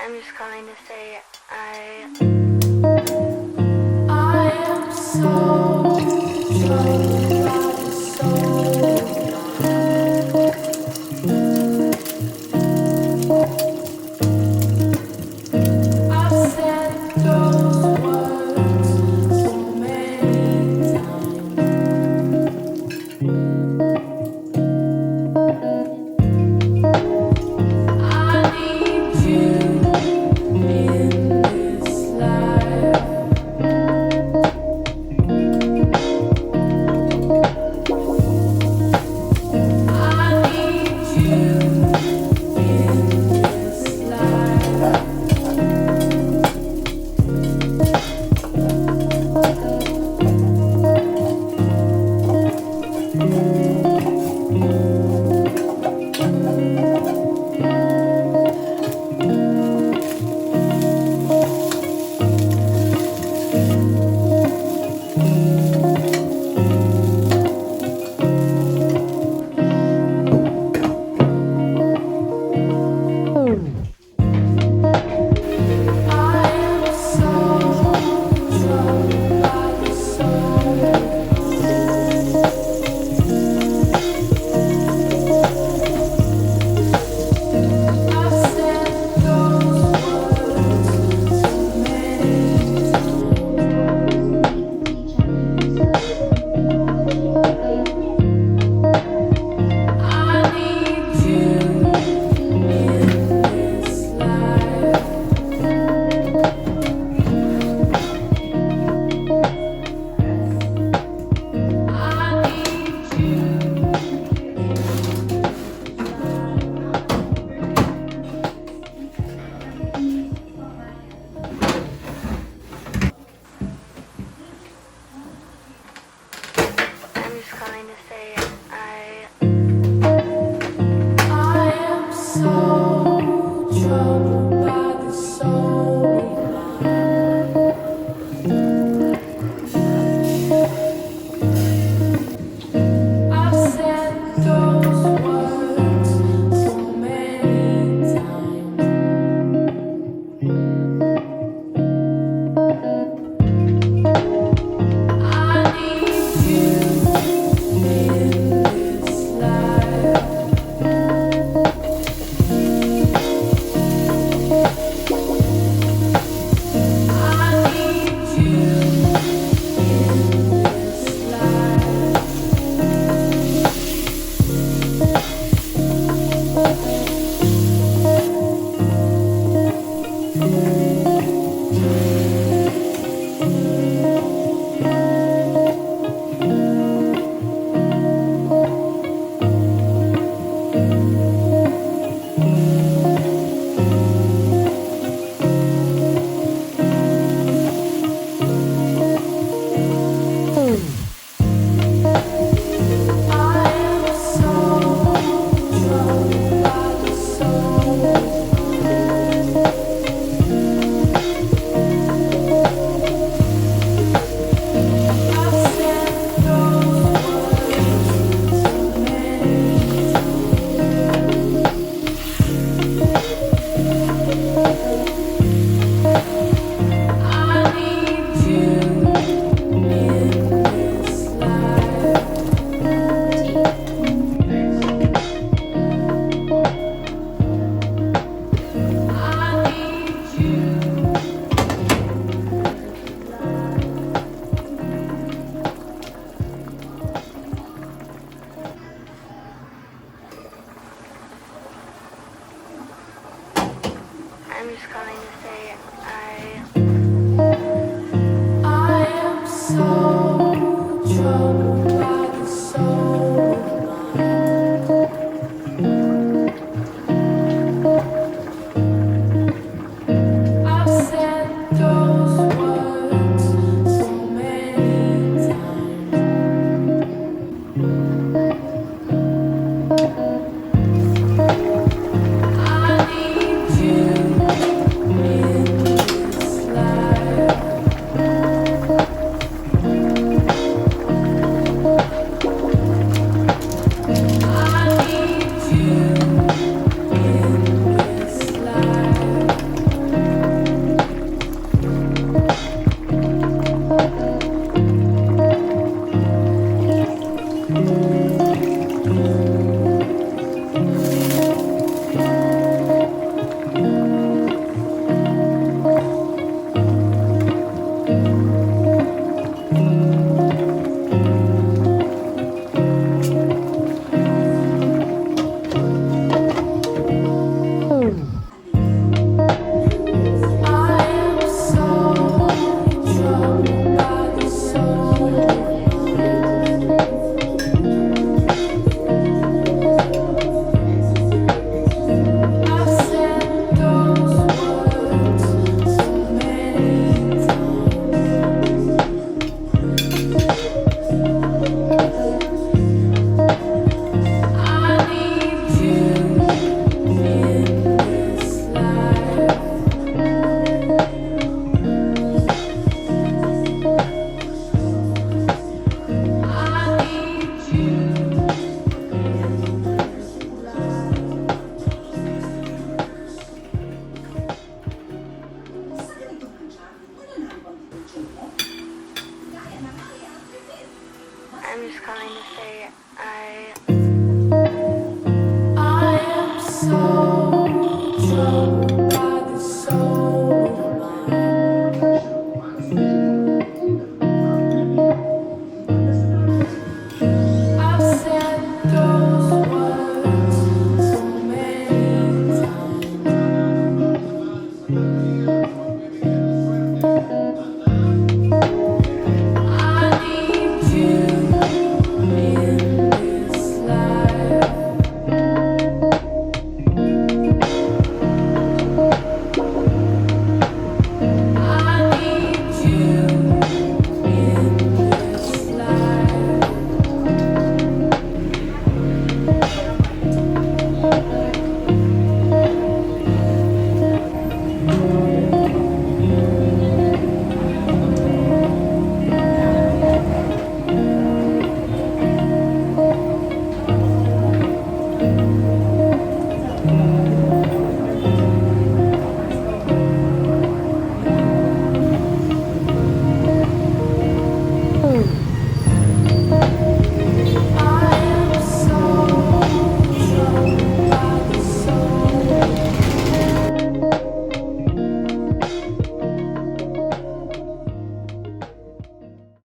I'm just calling to say I am so troubled by the soul. I've said those words so many times. I need you in this life. I need you in this life. I am so troubled by the soul. I've said those words so many times. I need you in this life. I need you. I'm just calling to say I I am so troubled by the soul. I've said those words so many times. I need you in this life. I need you in this life. I am so troubled by the soul. I've said those words so many times. I need you in this life. I need you. I'm just calling to say I I am so troubled by the soul. I've said those words so many times. I need you in this life. I am so troubled by the soul. I've said those words so many times. I need you in this life. I need you in this life. I'm just calling to say I am so troubled.